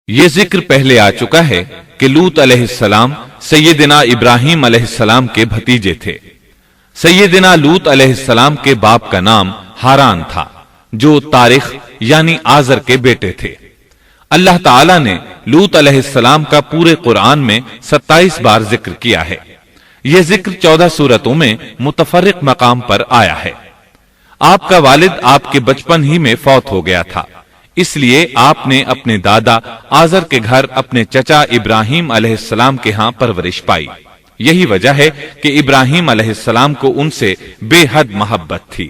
یہ ذکر پہلے آ چکا ہے کہ لوط علیہ السلام سیدنا ابراہیم علیہ السلام کے بھتیجے تھے۔ سیدنا لوط علیہ السلام کے باپ کا نام ہاران تھا، جو تارخ یعنی آزر کے بیٹے تھے۔ اللہ تعالیٰ نے لوط علیہ السلام کا پورے قرآن میں 27 بار ذکر کیا ہے۔ یہ ذکر 14 سورتوں میں متفرق مقام پر آیا ہے۔ آپ کا والد آپ کے بچپن ہی میں فوت ہو گیا تھا، اس لیے آپ نے اپنے دادا آزر کے گھر اپنے چچا ابراہیم علیہ السلام کے ہاں پرورش پائی۔ یہی وجہ ہے کہ ابراہیم علیہ السلام کو ان سے بے حد محبت تھی۔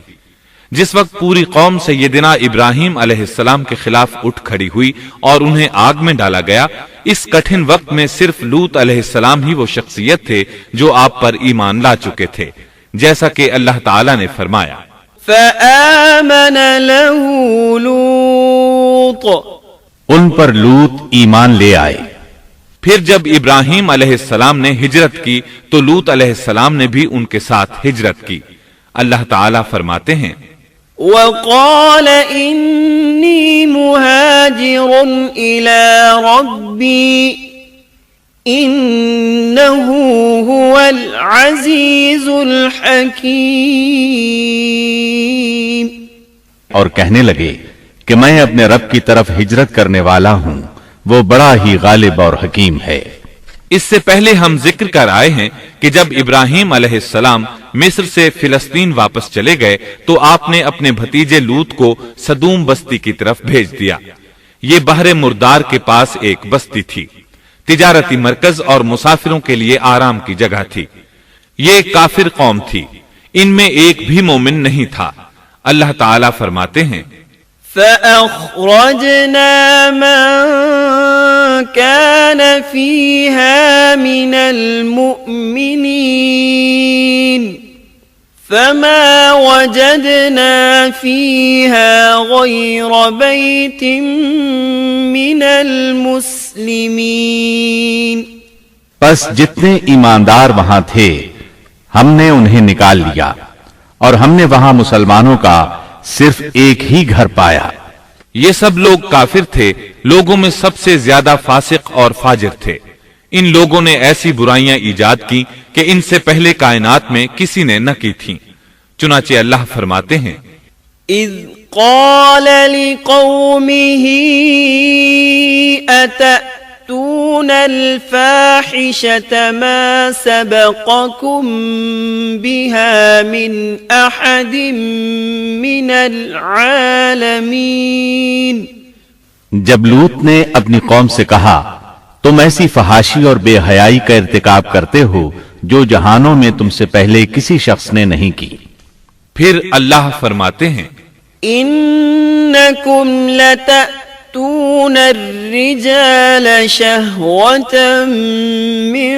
جس وقت پوری قوم سیدنا ابراہیم علیہ السلام کے خلاف اٹھ کھڑی ہوئی اور انہیں آگ میں ڈالا گیا، اس کٹھن وقت میں صرف لوط علیہ السلام ہی وہ شخصیت تھے جو آپ پر ایمان لا چکے تھے، جیسا کہ اللہ تعالیٰ نے فرمایا فآمن له لوط، ان پر لوط ایمان لے آئے۔ پھر جب ابراہیم علیہ السلام نے ہجرت کی تو لوط علیہ السلام نے بھی ان کے ساتھ ہجرت کی۔ اللہ تعالیٰ فرماتے ہیں وقال انی مہاجر الی ربی انہ هو العزیز الحکیم، اور کہنے لگے کہ میں اپنے رب کی طرف ہجرت کرنے والا ہوں، وہ بڑا ہی غالب اور حکیم ہے۔ اس سے پہلے ہم ذکر کر آئے ہیں کہ جب ابراہیم علیہ السلام مصر سے فلسطین واپس چلے گئے تو آپ نے اپنے بھتیجے لوط کو سدوم بستی کی طرف بھیج دیا۔ یہ بحر مردار کے پاس ایک بستی تھی، تجارتی مرکز اور مسافروں کے لیے آرام کی جگہ تھی۔ یہ کافر قوم تھی، ان میں ایک بھی مومن نہیں تھا۔ اللہ تعالیٰ فرماتے ہیں فأخرجنا من كان فيها من المؤمنين فما وجدنا فيها غير بيت من المسلمين، پس جتنے ایماندار وہاں تھے ہم نے انہیں نکال لیا، اور ہم نے وہاں مسلمانوں کا صرف ایک ہی گھر پایا۔ یہ سب لوگ کافر تھے، لوگوں میں سب سے زیادہ فاسق اور فاجر تھے۔ ان لوگوں نے ایسی برائیاں ایجاد کی کہ ان سے پہلے کائنات میں کسی نے نہ کی تھیں۔ چنانچہ اللہ فرماتے ہیں اذ قال لقومه أتأتون الفاحشة ما سبقكم بها من أحد من العالمين، جب لوط نے اپنی قوم سے کہا تم ایسی فحاشی اور بے حیائی کا ارتکاب کرتے ہو جو جہانوں میں تم سے پہلے کسی شخص نے نہیں کی۔ پھر اللہ فرماتے ہیں انکم لتأتون الرجال شہوة من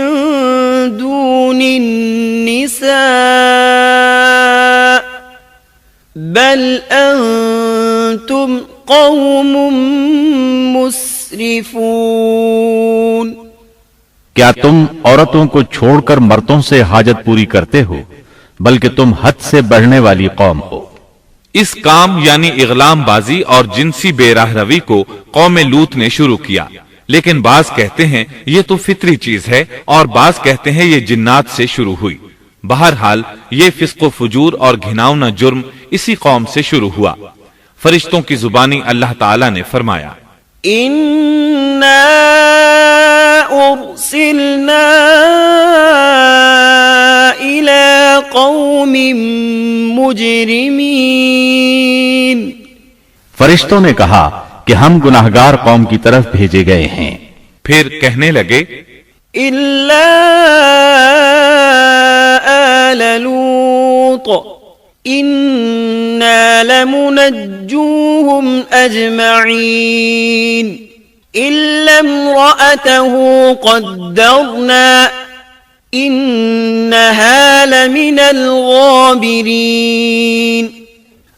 دون النساء بل انتم قوم مسرفون، کیا تم عورتوں کو چھوڑ کر مردوں سے حاجت پوری کرتے ہو، بلکہ تم حد سے بڑھنے والی قوم ہو۔ اس کام یعنی اغلام بازی اور جنسی بے راہ روی کو قوم لوط نے شروع کیا، لیکن بعض کہتے ہیں یہ تو فطری چیز ہے اور بعض کہتے ہیں یہ جنات سے شروع ہوئی۔ بہرحال یہ فسق و فجور اور گھناؤنا جرم اسی قوم سے شروع ہوا۔ فرشتوں کی زبانی اللہ تعالیٰ نے فرمایا اِنَّا أُرْسِلْنَا إِلَىٰ قَوْمٍ مُجْرِمِينَ، فرشتوں نے کہا کہ ہم گناہگار قوم کی طرف بھیجے گئے ہیں۔ پھر کہنے لگے إِلَّا آلَ لُوطٍ إِنَّا لَمُنَجُّوهُمْ أَجْمَعِينَ إِلَّا امْرَأَتَهُ قَدَّرْنَا إِنَّهَا لَمِنَ الْغَابِرِينَ،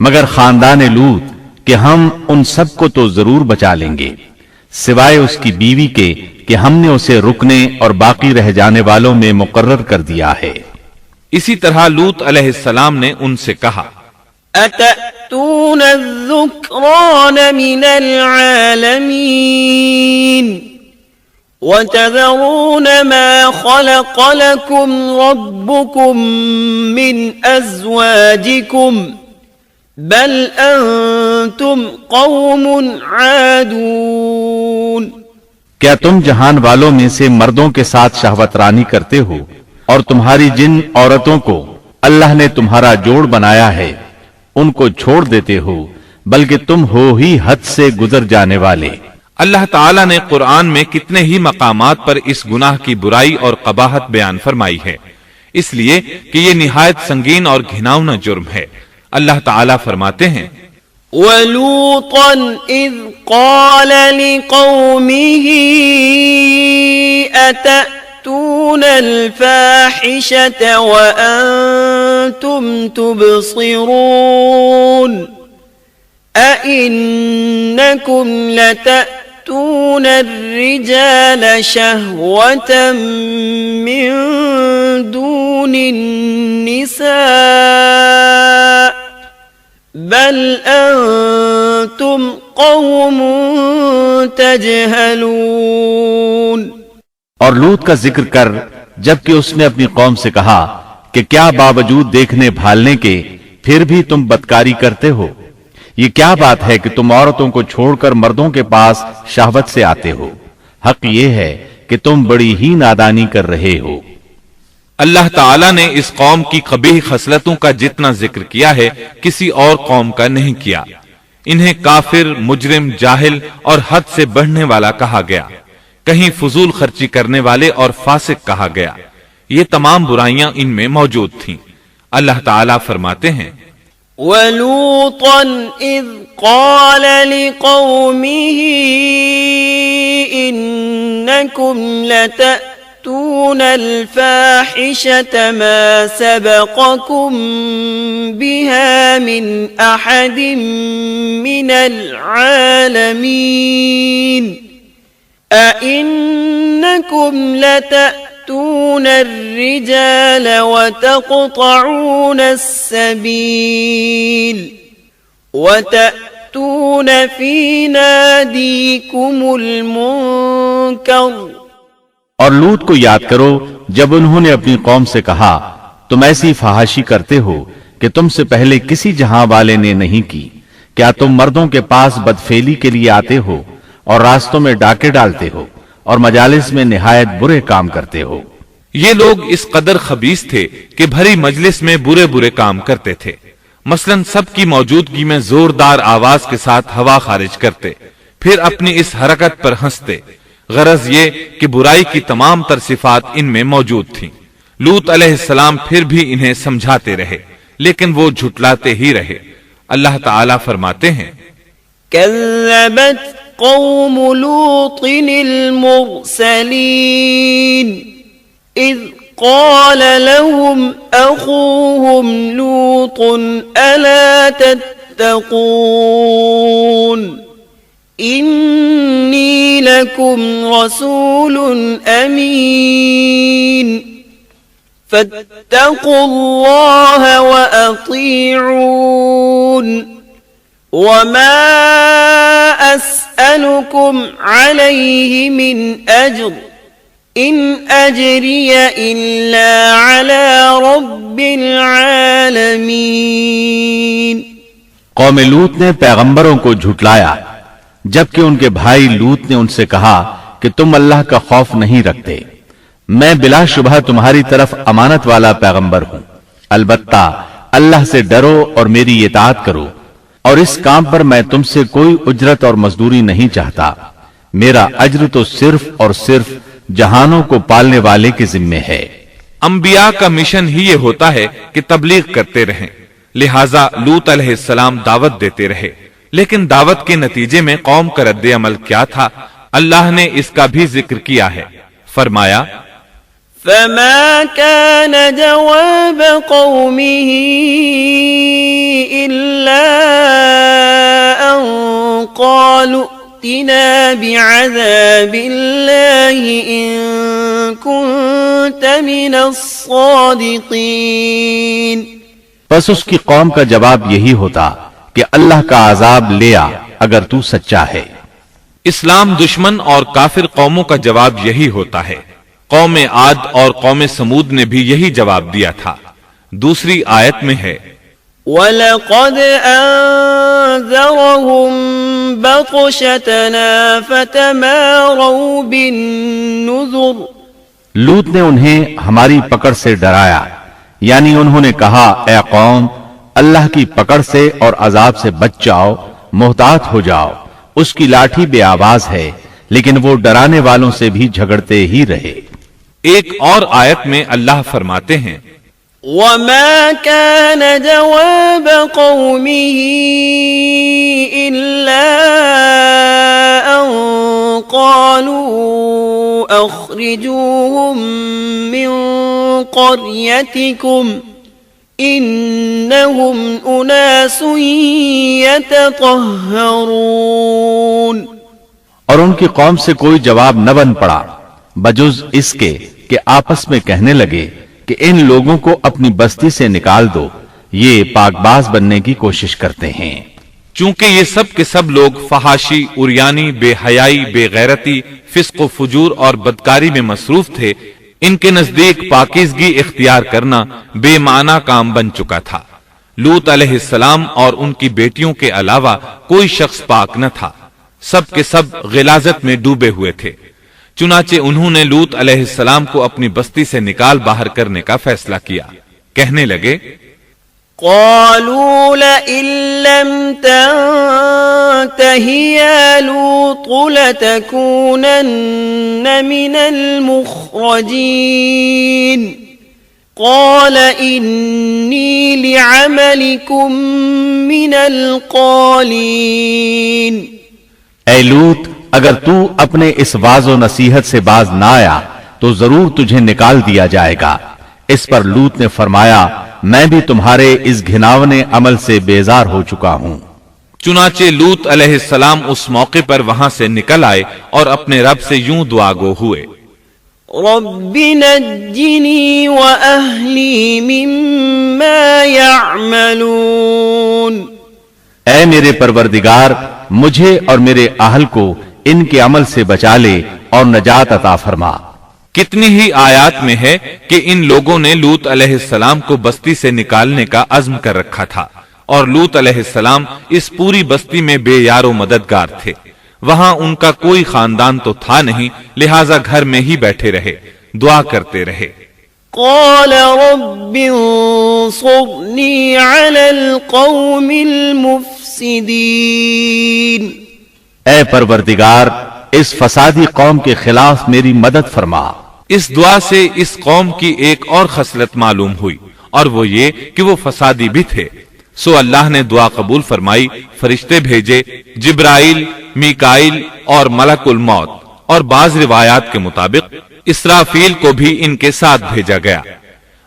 مگر خاندان لوط کہ ہم ان سب کو تو ضرور بچا لیں گے سوائے اس کی بیوی کے کہ ہم نے اسے رکنے اور باقی رہ جانے والوں میں مقرر کر دیا ہے۔ اسی طرح لوط علیہ السلام نے ان سے کہا أَتَأْتُونَ الذُّكْرَانَ مِنَ الْعَالَمِينَ، وتذرون ما خلق لكم ربكم من أزواجكم بل أنتم قوم عادون. کیا تم جہان والوں میں سے مردوں کے ساتھ شہوت رانی کرتے ہو اور تمہاری جن عورتوں کو اللہ نے تمہارا جوڑ بنایا ہے ان کو چھوڑ دیتے ہو بلکہ تم ہو ہی حد سے گزر جانے والے. اللہ تعالیٰ نے قرآن میں کتنے ہی مقامات پر اس گناہ کی برائی اور قباحت بیان فرمائی ہے، اس لیے کہ یہ نہایت سنگین اور گھناؤنا جرم ہے. اللہ تعالیٰ فرماتے ہیں وَلُوطًا إِذْ قَالَ لِقَوْمِهِ أَتَأْتُونَ الْفَاحِشَةَ وَأَنْتُمْ تُبْصِرُونَ أَإِنَّكُمْ لَتَأْتُونَ الرِّجَالَ شَهْوَةً مِّن دُونِ النِّسَاءِ بل انتم قوم تجہلون. اور لوط کا ذکر کر جبکہ اس نے اپنی قوم سے کہا کہ کیا باوجود دیکھنے بھالنے کے پھر بھی تم بدکاری کرتے ہو؟ یہ کیا بات ہے کہ تم عورتوں کو چھوڑ کر مردوں کے پاس شہوت سے آتے ہو؟ حق یہ ہے کہ تم بڑی ہی نادانی کر رہے ہو. اللہ تعالیٰ نے اس قوم کی قبیح خصلتوں کا جتنا ذکر کیا ہے کسی اور قوم کا نہیں کیا. انہیں کافر، مجرم، جاہل اور حد سے بڑھنے والا کہا گیا، کہیں فضول خرچی کرنے والے اور فاسق کہا گیا. یہ تمام برائیاں ان میں موجود تھیں. اللہ تعالیٰ فرماتے ہیں وَلُوطًا إِذْ قَالَ لِقَوْمِهِ إِنَّكُمْ لَتَأْتُونَ الْفَاحِشَةَ مَا سَبَقَكُمْ بِهَا مِنْ أَحَدٍ مِّنَ الْعَالَمِينَ أَإِنَّكُمْ لَتَأْتُونَ الرِّجَالَ وَتَقْطَعُونَ السَّبِيلَ وَتَأْتُونَ فِي نَادِيكُمُ الْمُنكَرَ. اور لوط کو یاد کرو جب انہوں نے اپنی قوم سے کہا تم ایسی فحاشی کرتے ہو کہ تم سے پہلے کسی جہاں والے نے نہیں کی. کیا تم مردوں کے پاس بدفعلی کے لیے آتے ہو اور راستوں میں ڈاکے ڈالتے ہو اور مجالس میں نہایت برے کام کرتے ہو؟ یہ لوگ اس قدر خبیث تھے کہ بھری مجلس میں برے برے کام کرتے تھے. مثلا سب کی موجودگی میں زوردار آواز کے ساتھ ہوا خارج کرتے، پھر اپنی اس حرکت پر ہنستے. غرض یہ کہ برائی کی تمام تر صفات ان میں موجود تھیں. لوط علیہ السلام پھر بھی انہیں سمجھاتے رہے لیکن وہ جھٹلاتے ہی رہے. اللہ تعالیٰ فرماتے ہیں كذبت قوم لوط المرسلين إذ قال لهم أخوهم لوط ألا تتقون إني لكم رسول أمين فاتقوا الله وأطيعون وما أسألكم عليه من أجر إن أجري إلا على رب العالمين. قوم لوط نے پیغمبروں کو جھٹلایا جبکہ ان کے بھائی لوط نے ان سے کہا کہ تم اللہ کا خوف نہیں رکھتے. میں بلا شبہ تمہاری طرف امانت والا پیغمبر ہوں، البتہ اللہ سے ڈرو اور میری اطاعت کرو، اور اس کام پر میں تم سے کوئی اجرت اور مزدوری نہیں چاہتا. میرا اجر تو صرف اور صرف جہانوں کو پالنے والے کے ذمے ہے. انبیاء کا مشن ہی یہ ہوتا ہے کہ تبلیغ کرتے رہیں، لہٰذا لوط علیہ السلام دعوت دیتے رہے. لیکن دعوت کے نتیجے میں قوم کا رد عمل کیا تھا اللہ نے اس کا بھی ذکر کیا ہے. فرمایا فما كان جواب قومه إلا أن قالوا ائتنا بعذاب الله إن كنت من الصادقين. بس اس کی قوم کا جواب یہی ہوتا کہ اللہ کا عذاب لے آ اگر تو سچا ہے. اسلام دشمن اور کافر قوموں کا جواب یہی ہوتا ہے۔ قوم عاد اور قوم سمود نے بھی یہی جواب دیا تھا۔ دوسری آیت میں ہے وَلَقَدْ أَنذَرَهُمْ بَطْشَتَنَا فَتَمَارَوْا بِالنُّذُرِ لوط نے انہیں ہماری پکڑ سے ڈرایا، یعنی انہوں نے کہا اے قوم اللہ کی پکڑ سے اور عذاب سے بچ جاؤ، محتاط ہو جاؤ، اس کی لاٹھی بے آواز ہے، لیکن وہ ڈرانے والوں سے بھی جھگڑتے ہی رہے۔ ایک اور آیت میں اللہ فرماتے ہیں وَمَا كَانَ جَوَابَ قَوْمِهِ إِلَّا أَن قَالُوا أَخْرِجُوهُم مِّن قَرْيَتِكُمْ إِنَّهُمْ أُنَاسٌ يَتَطَهَّرُونَ اور ان کی قوم سے کوئی جواب نہ بن پڑا بجز اس کے کہ آپس میں کہنے لگے کہ ان لوگوں کو اپنی بستی سے نکال دو، یہ پاک باز بننے کی کوشش کرتے ہیں۔ چونکہ یہ سب کے سب لوگ فحاشی، عریانی، بے حیائی، بے غیرتی، فسق و فجور اور بدکاری میں مصروف تھے، ان کے نزدیک پاکیزگی اختیار کرنا بے معنی کام بن چکا تھا۔ لوط علیہ السلام اور ان کی بیٹیوں کے علاوہ کوئی شخص پاک نہ تھا، سب کے سب غلاظت میں ڈوبے ہوئے تھے۔ چنانچہ انہوں نے لوط علیہ السلام کو اپنی بستی سے نکال باہر کرنے کا فیصلہ کیا۔ کہنے لگے قالوا لئن لم تنته يا لوط لتكونن من المخرجين قال إني لعملكم من القالين اے لوط اگر تو اپنے اس واعظ و نصیحت سے باز نہ آیا تو ضرور تجھے نکال دیا جائے گا۔ اس پر لوط نے فرمایا میں بھی تمہارے اس گھناونے عمل سے بیزار ہو چکا ہوں۔ چنانچہ لوط علیہ السلام اس موقع پر وہاں سے نکل آئے اور اپنے رب سے یوں دعا گو ہوئے رب نجنی وأہلی مما يعملون اے میرے پروردگار مجھے اور میرے اہل کو ان کے عمل سے بچا لے اور نجات عطا فرما۔ کتنی ہی آیات میں ہے کہ ان لوگوں نے لوط علیہ السلام کو بستی سے نکالنے کا عزم کر رکھا تھا، اور لوط علیہ السلام اس پوری بستی میں بے یار و مددگار تھے۔ وہاں ان کا کوئی خاندان تو تھا نہیں، لہٰذا گھر میں ہی بیٹھے رہے، دعا کرتے رہے۔ قال رب انصرنی علی القوم المفسدین اے پروردگار اس فسادی قوم کے خلاف میری مدد فرما۔ اس دعا سے اس قوم کی ایک اور خصلت معلوم ہوئی، اور وہ یہ کہ وہ فسادی بھی تھے۔ سو اللہ نے دعا قبول فرمائی، فرشتے بھیجے، جبرائیل، میکائیل اور ملک الموت، اور بعض روایات کے مطابق اسرافیل کو بھی ان کے ساتھ بھیجا گیا۔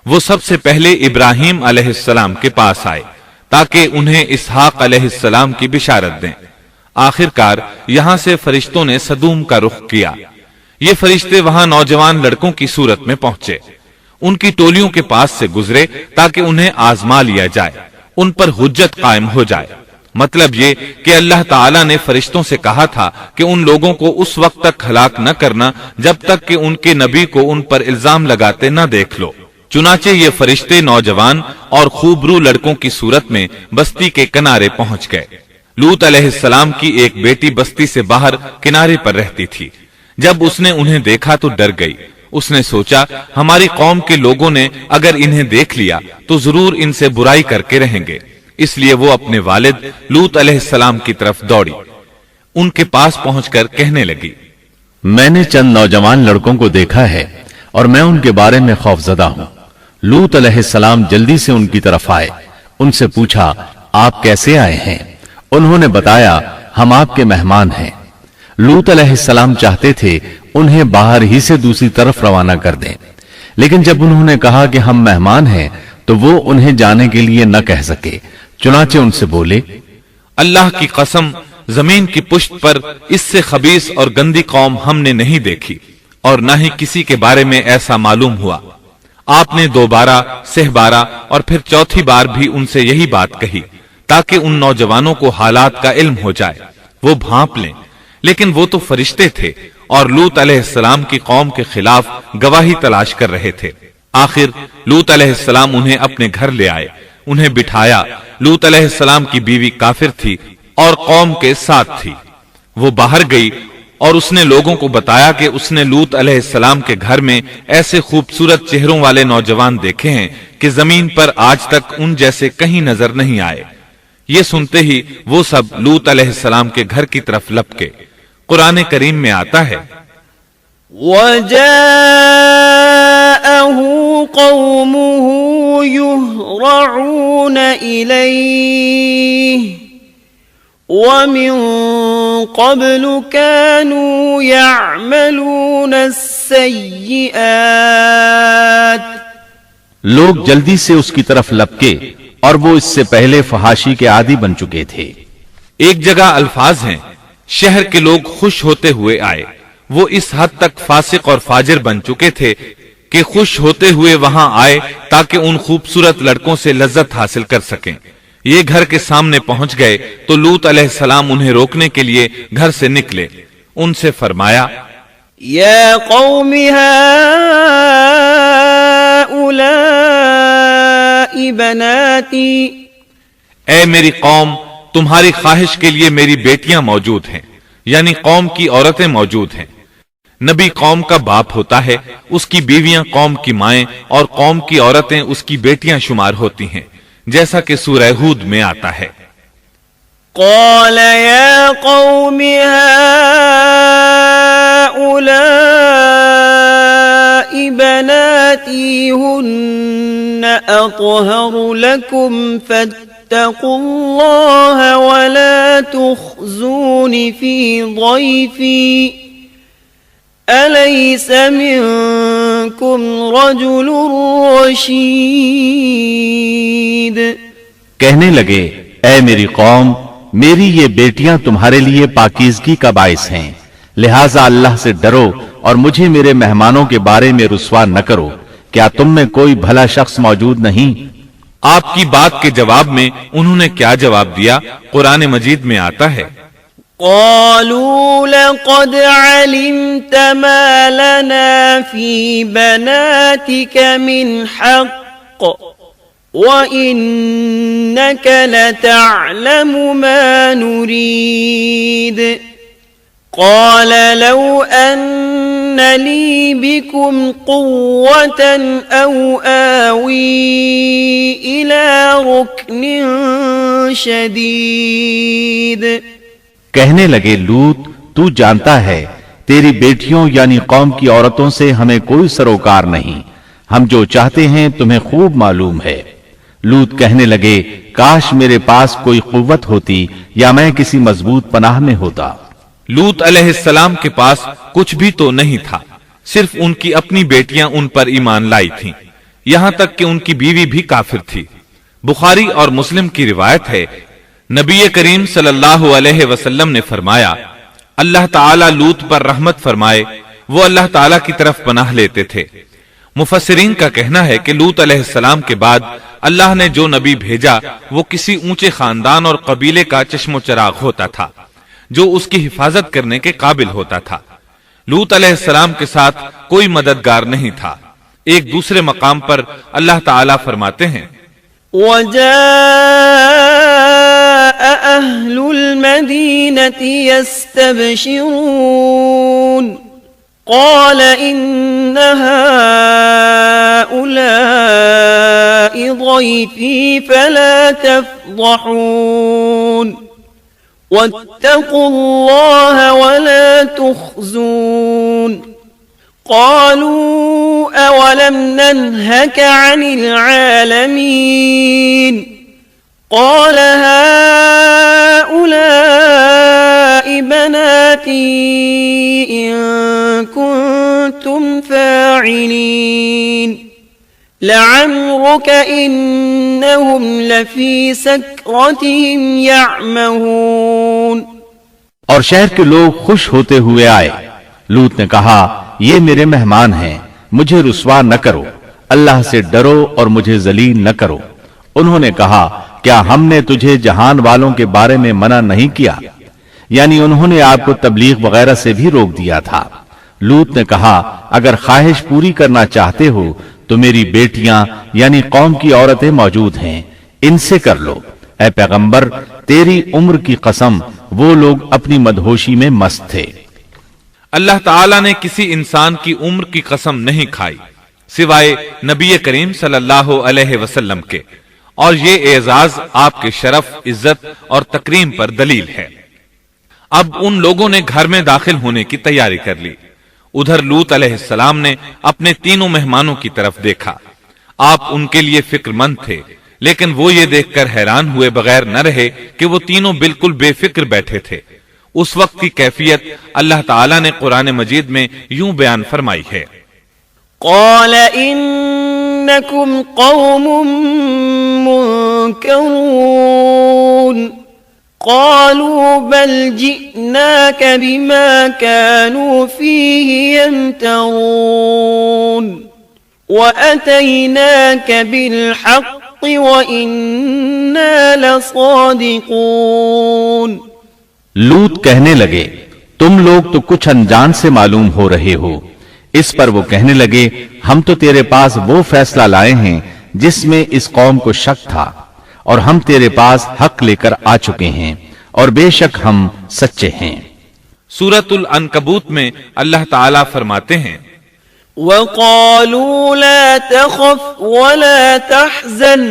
وہ سب سے پہلے ابراہیم علیہ السلام کے پاس آئے تاکہ انہیں اسحاق علیہ السلام کی بشارت دیں۔ آخر کار یہاں سے فرشتوں نے سدوم کا رخ کیا۔ یہ فرشتے وہاں نوجوان لڑکوں کی صورت میں پہنچے، ان کی ٹولیوں کے پاس سے گزرے تاکہ انہیں آزما لیا جائے، ان پر حجت قائم ہو جائے۔ مطلب یہ کہ اللہ تعالیٰ نے فرشتوں سے کہا تھا کہ ان لوگوں کو اس وقت تک ہلاک نہ کرنا جب تک کہ ان کے نبی کو ان پر الزام لگاتے نہ دیکھ لو۔ چنانچہ یہ فرشتے نوجوان اور خوبرو لڑکوں کی صورت میں بستی کے کنارے پہنچ گئے۔ لوط علیہ السلام کی ایک بیٹی بستی سے باہر کنارے پر رہتی تھی۔ جب اس نے انہیں دیکھا تو ڈر گئی۔ اس نے سوچا ہماری قوم کے لوگوں نے اگر انہیں دیکھ لیا تو ضرور ان سے برائی کر کے رہیں گے، اس لیے وہ اپنے والد لوط علیہ السلام کی طرف دوڑی، ان کے پاس پہنچ کر کہنے لگی میں نے چند نوجوان لڑکوں کو دیکھا ہے اور میں ان کے بارے میں خوف زدہ ہوں۔ لوط علیہ السلام جلدی سے ان کی طرف آئے، ان سے پوچھا آپ کیسے آئے ہیں؟ انہوں نے بتایا ہم آپ کے مہمان ہیں۔ لوط علیہ السلام چاہتے تھے انہیں باہر ہی سے دوسری طرف روانہ کر دیں، لیکن جب انہوں نے کہا کہ ہم مہمان ہیں تو وہ انہیں جانے کے لیے نہ کہہ سکے، چنانچہ ان سے بولے اللہ کی قسم زمین کی پشت پر اس سے خبیث اور گندی قوم ہم نے نہیں دیکھی، اور نہ ہی کسی کے بارے میں ایسا معلوم ہوا۔ آپ نے 2 بار، 6 بار اور پھر 4تھی بار بھی ان سے یہی بات کہی تاکہ ان نوجوانوں کو حالات کا علم ہو جائے، وہ بھانپ لیں، لیکن وہ تو فرشتے تھے اور لوط علیہ السلام کی قوم کے خلاف گواہی تلاش کر رہے تھے۔ آخر لوط علیہ السلام انہیں اپنے گھر لے آئے، انہیں بٹھایا۔ لوط علیہ السلام کی بیوی کافر تھی اور قوم کے ساتھ تھی۔ وہ باہر گئی اور اس نے لوگوں کو بتایا کہ اس نے لوط علیہ السلام کے گھر میں ایسے خوبصورت چہروں والے نوجوان دیکھے ہیں کہ زمین پر آج تک ان جیسے کہیں نظر نہیں آئے۔ یہ سنتے ہی وہ سب لوط علیہ السلام کے گھر کی طرف لپکے۔ قرآن کریم میں آتا ہے وَجَاءَهُ قَوْمُهُ يُهْرَعُونَ إِلَيْهِ وَمِن قَبْلُ كَانُوا يَعْمَلُونَ السَّيِّئَاتِ لوگ جلدی سے اس کی طرف لپکے اور وہ اس سے پہلے فحاشی کے عادی بن چکے تھے۔ ایک جگہ الفاظ ہیں شہر کے لوگ خوش ہوتے ہوئے آئے۔ وہ اس حد تک فاسق اور فاجر بن چکے تھے کہ خوش ہوتے ہوئے وہاں آئے تاکہ ان خوبصورت لڑکوں سے لذت حاصل کر سکیں۔ یہ گھر کے سامنے پہنچ گئے تو لوط علیہ السلام انہیں روکنے کے لیے گھر سے نکلے۔ ان سے فرمایا یا قوم هؤلاء بناتی، اے میری قوم، تمہاری خواہش کے لیے میری بیٹیاں موجود ہیں، یعنی قوم کی عورتیں موجود ہیں۔ نبی قوم کا باپ ہوتا ہے، اس کی بیویاں قوم کی مائیں اور قوم کی عورتیں اس کی بیٹیاں شمار ہوتی ہیں، جیسا کہ سورہ ہود میں آتا ہے۔ قال یا قوم هؤلاء بناتی هن اطہر لکم فاتقوا اللہ ولا تخزون فی ضیفی أليس منكم رجل رشید؟ کہنے لگے اے میری قوم، میری یہ بیٹیاں تمہارے لیے پاکیزگی کا باعث ہیں، لہٰذا اللہ سے ڈرو اور مجھے میرے مہمانوں کے بارے میں رسوا نہ کرو۔ کیا تم میں کوئی بھلا شخص موجود نہیں؟ آپ کی بات کے جواب میں انہوں نے کیا جواب دیا؟ قرآن مجید میں آتا ہے قالوا لقد علمت ما لنا في بناتك من حق وإنك لتعلم ما نريد قال لو أن لي بكم قوة أو آوي إلى ركن شديد۔ کہنے لگے لوط، تو جانتا ہے تیری بیٹیوں یعنی قوم کی عورتوں سے ہمیں کوئی سروکار نہیں، ہم جو چاہتے ہیں تمہیں خوب معلوم ہے۔ لوط کہنے لگے کاش میرے پاس کوئی قوت ہوتی یا میں کسی مضبوط پناہ میں ہوتا۔ لوط علیہ السلام کے پاس کچھ بھی تو نہیں تھا، صرف ان کی اپنی بیٹیاں ان پر ایمان لائی تھیں، یہاں تک کہ ان کی بیوی بھی کافر تھی۔ بخاری اور مسلم کی روایت ہے، نبی کریم صلی اللہ علیہ وسلم نے فرمایا اللہ تعالیٰ لوط پر رحمت فرمائے، وہ اللہ تعالیٰ کی طرف پناہ لیتے تھے۔ مفسرین کا کہنا ہے کہ لوط علیہ السلام کے بعد اللہ نے جو نبی بھیجا وہ کسی اونچے خاندان اور قبیلے کا چشم و چراغ ہوتا تھا جو اس کی حفاظت کرنے کے قابل ہوتا تھا۔ لوط علیہ السلام کے ساتھ کوئی مددگار نہیں تھا۔ ایک دوسرے مقام پر اللہ تعالیٰ فرماتے ہیں وَجَاءَ أَهْلُ الْمَدِينَةِ يَسْتَبْشِرُونَ قَالَ إِنَّ هَؤُلَاءِ ضَيْفِي فَلَا تَفْضَحُونَ وَاتَّقُوا اللَّهَ وَلَا تُخْزُونَ قالوا أولم ننهك عن العالمين قال هؤلاء بناتي إن كنتم فاعلين لعمرك إنهم لفي سكرتهم يعمهون۔ اور شہر کے لوگ خوش ہوتے ہوئے آئے۔ لوط نے کہا یہ میرے مہمان ہیں، مجھے رسوا نہ کرو، اللہ سے ڈرو اور مجھے ذلیل نہ کرو۔ انہوں نے کہا کیا ہم نے تجھے جہان والوں کے بارے میں منع نہیں کیا؟ یعنی انہوں نے آپ کو تبلیغ وغیرہ سے بھی روک دیا تھا۔ لوط نے کہا اگر خواہش پوری کرنا چاہتے ہو تو میری بیٹیاں یعنی قوم کی عورتیں موجود ہیں، ان سے کر لو۔ اے پیغمبر تیری عمر کی قسم وہ لوگ اپنی مدہوشی میں مست تھے۔ اللہ تعالیٰ نے کسی انسان کی عمر کی قسم نہیں کھائی سوائے نبی کریم صلی اللہ علیہ وسلم کے، اور یہ اعزاز آپ کے شرف، عزت اور تکریم پر دلیل ہے۔ اب ان لوگوں نے گھر میں داخل ہونے کی تیاری کر لی۔ ادھر لوط علیہ السلام نے اپنے تینوں مہمانوں کی طرف دیکھا۔ آپ ان کے لیے فکر مند تھے، لیکن وہ یہ دیکھ کر حیران ہوئے بغیر نہ رہے کہ وہ تینوں بالکل بے فکر بیٹھے تھے۔ اس وقت کی کیفیت اللہ تعالیٰ نے قرآن مجید میں یوں بیان فرمائی ہے: قال إنكم قوم منكرون قالوا بل جئناك بما كانوا فيه يمترون وأتيناك بالحق وإنا لصادقون۔ لوط کہنے لگے تم لوگ تو کچھ انجان سے معلوم ہو رہے ہو۔ اس پر وہ کہنے لگے ہم تو تیرے پاس وہ فیصلہ لائے ہیں جس میں اس قوم کو شک تھا، اور ہم تیرے پاس حق لے کر آ چکے ہیں اور بے شک ہم سچے ہیں۔ سورۃ العنکبوت میں اللہ تعالیٰ فرماتے ہیں: وقالوا لا تخف ولا تحزن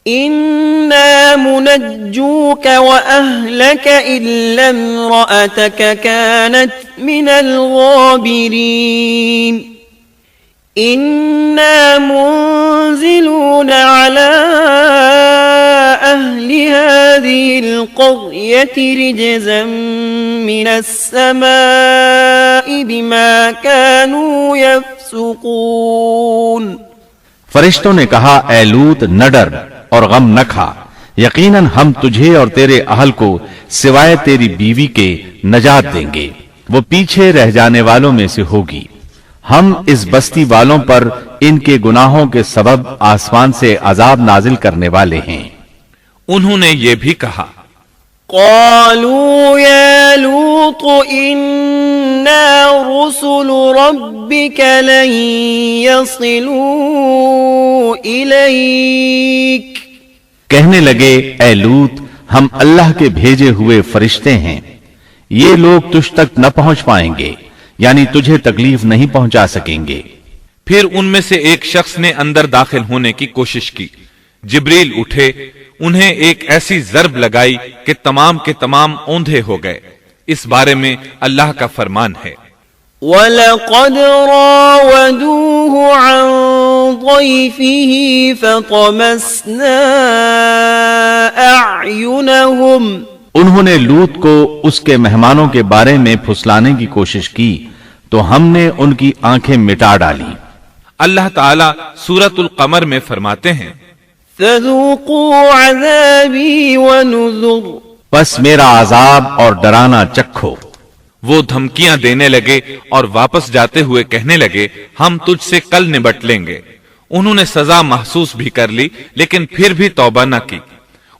إنا منجوك وأهلك إلا امرأتك كانت من الغابرين إنا منزلون على أهل هذه القرية رجزا من السماء بما كانوا يفسقون۔ فرشتوں نے کہا اے لوط نہ ڈر اور غم نہ کھا، یقیناً ہم تجھے اور تیرے اہل کو سوائے تیری بیوی کے نجات دیں گے، وہ پیچھے رہ جانے والوں میں سے ہوگی۔ ہم اس بستی والوں پر ان کے گناہوں کے سبب آسمان سے عذاب نازل کرنے والے ہیں۔ انہوں نے یہ بھی کہا: قالوا يا لوط إنا رسل ربك لن يصلوا إليك۔ کہنے لگے اے لوط ہم اللہ کے بھیجے ہوئے فرشتے ہیں، یہ لوگ تجھ تک نہ پہنچ پائیں گے، یعنی تجھے تکلیف نہیں پہنچا سکیں گے۔ پھر ان میں سے ایک شخص نے اندر داخل ہونے کی کوشش کی۔ جبریل اٹھے، انہیں ایک ایسی ضرب لگائی کہ تمام کے تمام اوندھے ہو گئے۔ اس بارے میں اللہ کا فرمان ہے: وَلَقَدْ رَاوَدُوهُ عَنْ ضَيْفِهِ فَطَمَسْنَا أَعْيُنَهُمْ۔ انہوں نے لوط کو اس کے مہمانوں کے بارے میں پھسلانے کی کوشش کی تو ہم نے ان کی آنکھیں مٹا ڈالی۔ اللہ تعالیٰ سورۃ القمر میں فرماتے ہیں: فَذُوقُوا عَذَابِي وَنُذُرِ۔ پس میرا عذاب اور ڈرانا چکھو۔ وہ دھمکیاں دینے لگے اور واپس جاتے ہوئے کہنے لگے ہم تجھ سے کل نبٹ لیں گے۔ انہوں نے سزا محسوس بھی کر لی لیکن پھر بھی توبہ نہ کی۔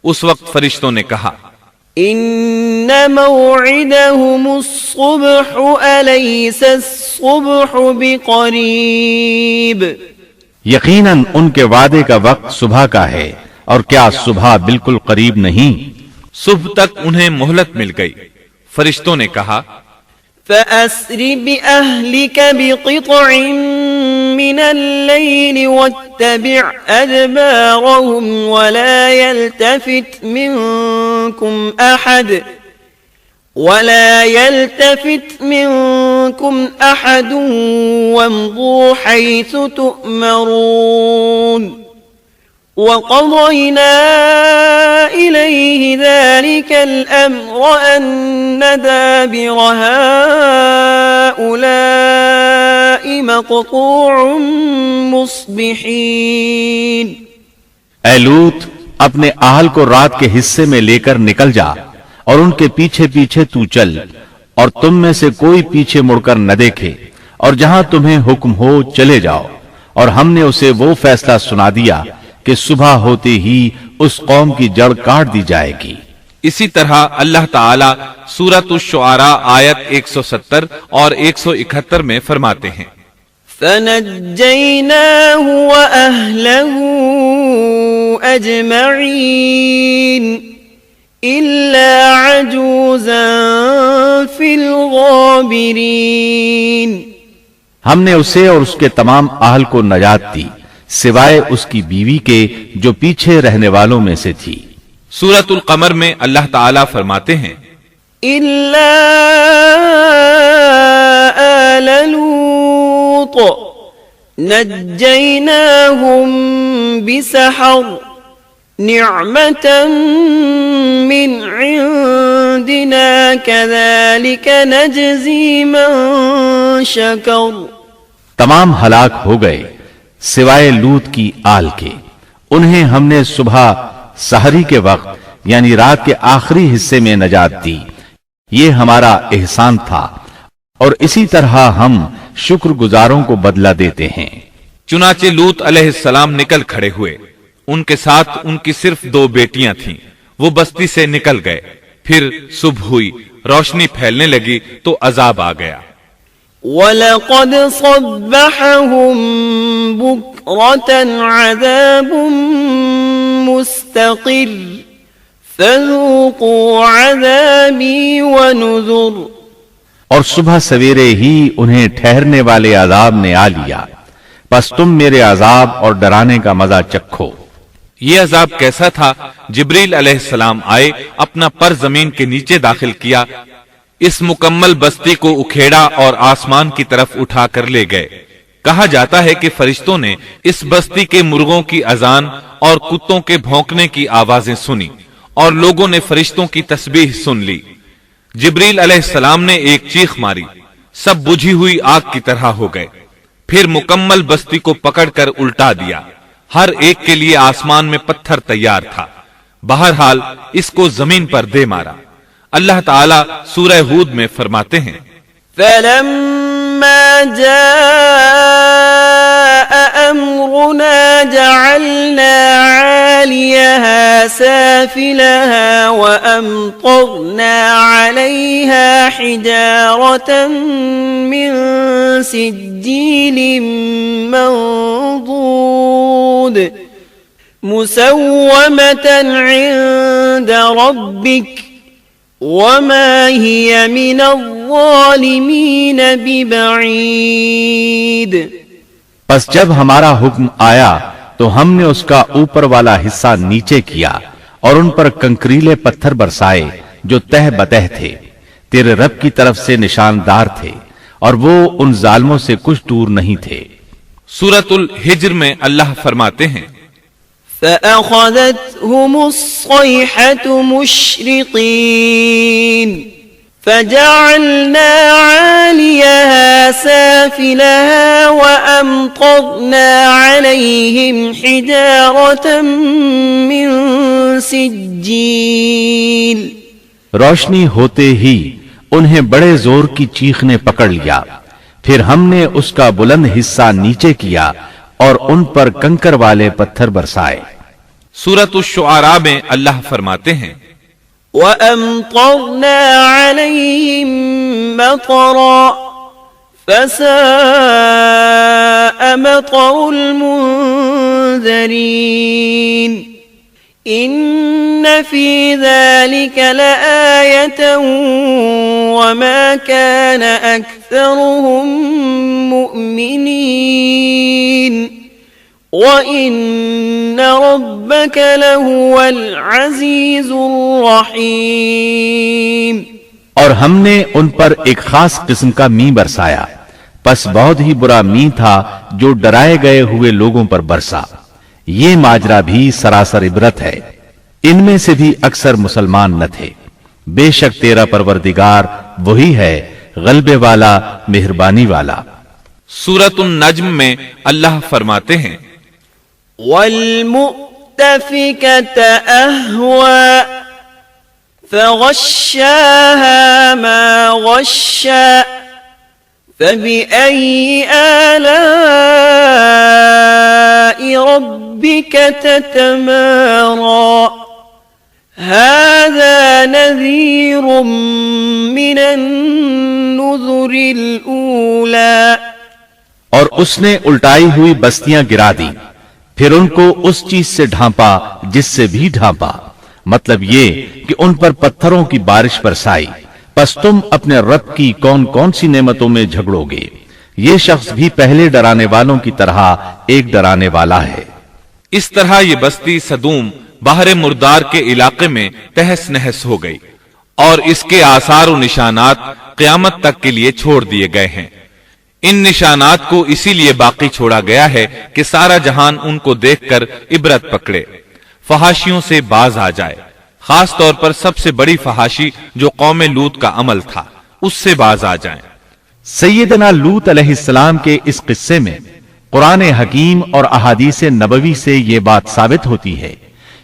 اس وقت فرشتوں نے کہا: إِنَّ مَوْعِدَهُمُ الصُّبْحُ أَلَيْسَ الصُّبْحُ بِقَرِيبٍ۔ یقیناً ان کے وعدے کا وقت صبح کا ہے، اور کیا صبح بالکل قریب نہیں؟ صبح تک انہیں مہلت مل گئی۔ فرشتوں نے کہا: فَأَسْرِ بِأَهْلِكَ بِقِطْعٍ مِّنَ اللَّيْلِ وَاتَّبِعْ أَدْبَارَهُمْ وَلَا يَلْتَفِتْ مِنكُمْ أَحَدٌ وَامْضُوا حَيْثُ تُؤْمَرُونَ وَقَضَيْنَا إِلَيْهِ ذَلِكَ الْأَمْرَ أَنَّ دَابِرَ هَؤُلَاءِ مَقْطُوعٌ مُصْبِحِينَ۔ اے لوط اپنے اہل کو رات کے حصے میں لے کر نکل جا اور ان کے پیچھے پیچھے تو چل، اور تم میں سے کوئی پیچھے مڑ کر نہ دیکھے، اور جہاں تمہیں حکم ہو چلے جاؤ۔ اور ہم نے اسے وہ فیصلہ سنا دیا کہ صبح ہوتے ہی اس قوم کی جڑ کاٹ دی جائے گی۔ اسی طرح اللہ تعالی سورۃ الشعراء آیت 170 اور 171 میں فرماتے ہیں فنجيناه وأهله أجمعين إلا عجوزا في الغابرين ہم نے اسے اور اس کے تمام اہل کو نجات دی سوائے اس کی بیوی کے جو پیچھے رہنے والوں میں سے تھی۔ سورۃ القمر میں اللہ تعالی فرماتے ہیں إلا آل لوط نجيناهم بسحر نعمة من عندنا كذلك نجزي من شكر تمام ہلاک ہو گئے سوائے لوط کی آل کے، انہیں ہم نے صبح سحری کے وقت یعنی رات کے آخری حصے میں نجات دی، یہ ہمارا احسان تھا، اور اسی طرح ہم شکر گزاروں کو بدلہ دیتے ہیں۔ چنانچہ لوط علیہ السلام نکل کھڑے ہوئے، ان کے ساتھ ان کی صرف 2 بیٹیاں تھیں، وہ بستی سے نکل گئے، پھر صبح ہوئی، روشنی پھیلنے لگی تو عذاب آ گیا۔ وَلَقَدْ صَبَّحَهُم بُكْرَةً عَذَابٌ مُسْتَقِرٌّ فَذُوقُوا عَذَابِي وَنُذُرِ اور صبح سویرے ہی انہیں ٹھہرنے والے عذاب نے آ لیا، پس تم میرے عذاب اور ڈرانے کا مزہ چکھو۔ یہ عذاب کیسا تھا؟ جبریل علیہ السلام آئے، اپنا پر زمین کے نیچے داخل کیا، اس مکمل بستی کو اکھیڑا اور آسمان کی طرف اٹھا کر لے گئے۔ کہا جاتا ہے کہ فرشتوں نے اس بستی کے مرغوں کی اذان اور کتوں کے بھونکنے کی آوازیں سنی، اور لوگوں نے فرشتوں کی تسبیح سن لی۔ جبریل علیہ السلام نے ایک چیخ ماری، سب بجھی ہوئی آگ کی طرح ہو گئے، پھر مکمل بستی کو پکڑ کر الٹا دیا، ہر ایک کے لیے آسمان میں پتھر تیار تھا، بہرحال اس کو زمین پر دے مارا۔ اللہ تعالیٰ سورہ ہود میں فرماتے ہیں فَلَمَّا جَاءَ أَمْرُنَا جَعَلْنَا عَالِيَهَا سَافِلَهَا وَأَمْطَرْنَا عَلَيْهَا حِجَارَةً مِّن سِجِّيلٍ مَّنضُودٍ مُّسَوَّمَةً عِندَ رَبِّكَ وَمَا هِيَ مِنَ الظَّالِمِينَ بِبَعِيدٍ پس جب ہمارا حکم آیا تو ہم نے اس کا اوپر والا حصہ نیچے کیا اور ان پر کنکریلے پتھر برسائے جو تہ بتہ تھے، تیرے رب کی طرف سے نشاندار تھے، اور وہ ان ظالموں سے کچھ دور نہیں تھے۔ سورۃ الحجر میں اللہ فرماتے ہیں فَأَخَذَتْهُمُ الصَّيْحَةُ مُشْرِقِينَ فَجَعَلْنَا عَالِيَهَا سَافِلَهَا وَأَمْطَرْنَا عَلَيْهِمْ حِجَارَةً مِّن سِجِّيلٍ روشنی ہوتے ہی انہیں بڑے زور کی چیخ نے پکڑ لیا، پھر ہم نے اس کا بلند حصہ نیچے کیا اور ان پر کنکر والے پتھر برسائے۔ سورۃ الشعراء میں اللہ فرماتے ہیں وَأَمْطَرْنَا عَلَيْهِمْ مَطَرًا فَسَاءَ مَطَرُ الْمُنذَرِينَ إِنَّ فِي ذَلِكَ لَآيَةً وَمَا كَانَ أَكْثَرُهُم مُؤْمِنِينَ وَإِنَّ رَبَّكَ لَهُوَ الْعَزِيزُ الرَّحِيمُ اور ہم نے ان پر ایک خاص قسم کا می برسایا، پس بہت ہی برا می تھا جو ڈرائے گئے ہوئے لوگوں پر برسا۔ یہ ماجرا بھی سراسر عبرت ہے، ان میں سے بھی اکثر مسلمان نہ تھے۔ بے شک تیرا پروردگار وہی ہے غلبے والا، مہربانی والا۔ سورۃ النجم میں اللہ فرماتے ہیں وَالْمُؤْتَفِكَةَ أَهْوَىٰ فَغَشَّاهَا مَا غَشَّىٰ فَبِأَيِّ آلَاءِ رَبِّكَ تَتَمَارَىٰ هذا نذير من النذر الأولى اور اس نے الٹائی ہوئی بستیاں گرا دی، پھر ان کو اس چیز سے ڈھانپا جس سے بھی ڈھانپا، مطلب یہ کہ ان پر پتھروں کی بارش برسائی، پس تم اپنے رب کی کون کون سی نعمتوں میں جھگڑو گے۔ یہ شخص بھی پہلے ڈرانے والوں کی طرح ایک ڈرانے والا ہے۔ اس طرح یہ بستی سدوم بحر مردار کے علاقے میں تہس نہس ہو گئی، اور اس کے آثار و نشانات قیامت تک کے لیے چھوڑ دیے گئے ہیں۔ ان نشانات کو اسی لیے باقی چھوڑا گیا ہے کہ سارا جہان ان کو دیکھ کر عبرت پکڑے، فحاشیوں سے باز آ جائے، خاص طور پر سب سے بڑی فحاشی جو قوم لوط کا عمل تھا اس سے باز آ جائیں۔ سیدنا لوط علیہ السلام کے اس قصے میں قرآن حکیم اور احادیث نبوی سے یہ بات ثابت ہوتی ہے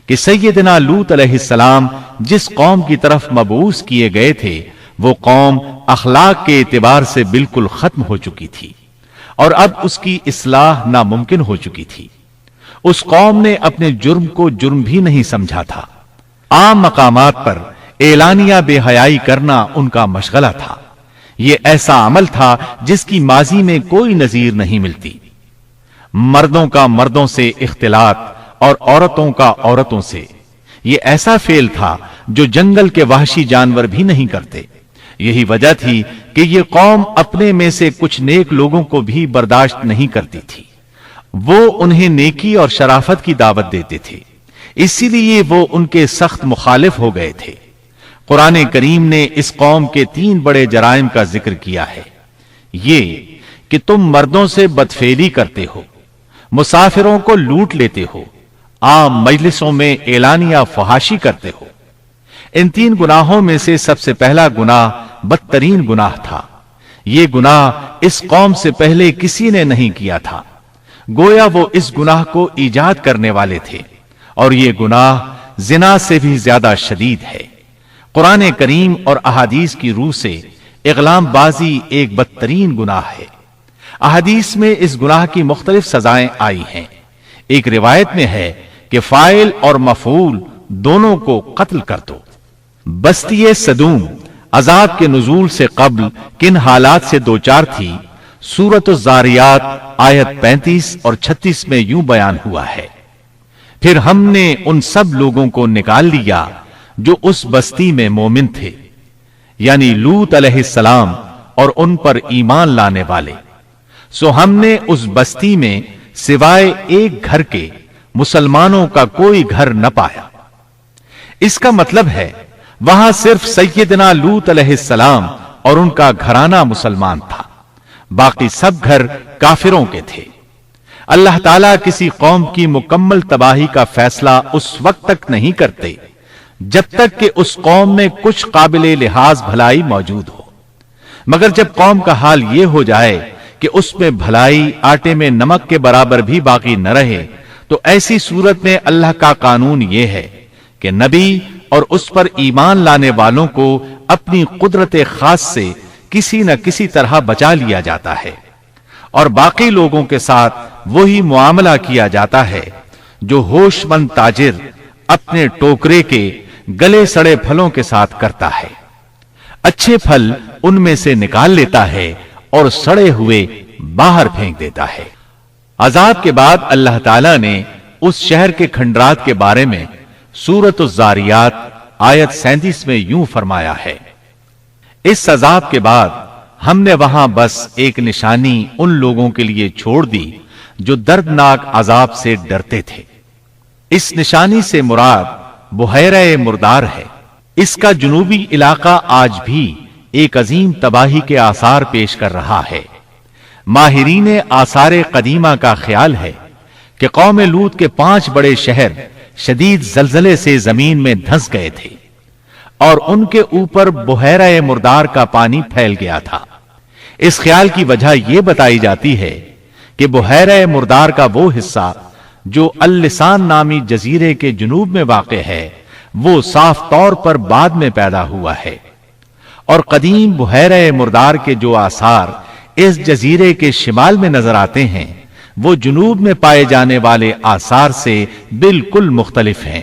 کہ سیدنا لوط علیہ السلام جس قوم کی طرف مبعوث کیے گئے تھے وہ قوم اخلاق کے اعتبار سے بالکل ختم ہو چکی تھی، اور اب اس کی اصلاح ناممکن ہو چکی تھی۔ اس قوم نے اپنے جرم کو جرم بھی نہیں سمجھا تھا۔ عام مقامات پر اعلانیہ بے حیائی کرنا ان کا مشغلہ تھا۔ یہ ایسا عمل تھا جس کی ماضی میں کوئی نظیر نہیں ملتی۔ مردوں کا مردوں سے اختلاط اور عورتوں کا عورتوں سے، یہ ایسا فعل تھا جو جنگل کے وحشی جانور بھی نہیں کرتے۔ یہی وجہ تھی کہ یہ قوم اپنے میں سے کچھ نیک لوگوں کو بھی برداشت نہیں کرتی تھی۔ وہ انہیں نیکی اور شرافت کی دعوت دیتے تھے، اسی لیے وہ ان کے سخت مخالف ہو گئے تھے۔ قرآن کریم نے اس قوم کے 3 بڑے جرائم کا ذکر کیا ہے۔ یہ کہ تم مردوں سے بدفعلی کرتے ہو، مسافروں کو لوٹ لیتے ہو، عام مجلسوں میں اعلانیہ فحاشی کرتے ہو۔ ان 3 گناہوں میں سے سب سے پہلا گناہ بدترین گناہ تھا۔ یہ گناہ اس قوم سے پہلے کسی نے نہیں کیا تھا، گویا وہ اس گناہ کو ایجاد کرنے والے تھے، اور یہ گناہ زنا سے بھی زیادہ شدید ہے۔ قرآن کریم اور احادیث کی روح سے اغلام بازی ایک بدترین گناہ ہے۔ احادیث میں اس گناہ کی مختلف سزائیں آئی ہیں۔ ایک روایت میں ہے کہ فاعل اور مفعول دونوں کو قتل کر دو۔ بستی سدوم عذاب کے نزول سے قبل کن حالات سے دوچار تھی، سورۃ الزاریات آیت 35 اور 36 میں یوں بیان ہوا ہے: پھر ہم نے ان سب لوگوں کو نکال لیا جو اس بستی میں مومن تھے، یعنی لوط علیہ السلام اور ان پر ایمان لانے والے، سو ہم نے اس بستی میں سوائے ایک گھر کے مسلمانوں کا کوئی گھر نہ پایا۔ اس کا مطلب ہے وہاں صرف سیدنا لوط علیہ السلام اور ان کا گھرانہ مسلمان تھا، باقی سب گھر کافروں کے تھے۔ اللہ تعالیٰ کسی قوم کی مکمل تباہی کا فیصلہ اس وقت تک نہیں کرتے جب تک کہ اس قوم میں کچھ قابل لحاظ بھلائی موجود ہو، مگر جب قوم کا حال یہ ہو جائے کہ اس میں بھلائی آٹے میں نمک کے برابر بھی باقی نہ رہے، تو ایسی صورت میں اللہ کا قانون یہ ہے کہ نبی اور اس پر ایمان لانے والوں کو اپنی قدرت خاص سے کسی نہ کسی طرح بچا لیا جاتا ہے، اور باقی لوگوں کے ساتھ وہی معاملہ کیا جاتا ہے جو ہوش مند تاجر اپنے ٹوکرے کے گلے سڑے پھلوں کے ساتھ کرتا ہے۔ اچھے پھل ان میں سے نکال لیتا ہے اور سڑے ہوئے باہر پھینک دیتا ہے۔ عذاب کے بعد اللہ تعالیٰ نے اس شہر کے کھنڈرات کے بارے میں سورۃ الزاریات آیت 37 میں یوں فرمایا ہے: اس عذاب کے بعد ہم نے وہاں بس ایک نشانی ان لوگوں کے لیے چھوڑ دی جو دردناک عذاب سے ڈرتے تھے۔ اس نشانی سے مراد بحیرہ مردار ہے۔ اس کا جنوبی علاقہ آج بھی ایک عظیم تباہی کے آثار پیش کر رہا ہے۔ ماہرین آثار قدیمہ کا خیال ہے کہ قوم لوط کے 5 بڑے شہر شدید زلزلے سے زمین میں دھنس گئے تھے، اور ان کے اوپر بحیرہ مردار کا پانی پھیل گیا تھا۔ اس خیال کی وجہ یہ بتائی جاتی ہے کہ بحیرہ مردار کا وہ حصہ جو اللسان نامی جزیرے کے جنوب میں واقع ہے وہ صاف طور پر بعد میں پیدا ہوا ہے، اور قدیم بحیرہ مردار کے جو آثار اس جزیرے کے شمال میں نظر آتے ہیں وہ جنوب میں پائے جانے والے آثار سے بالکل مختلف ہیں۔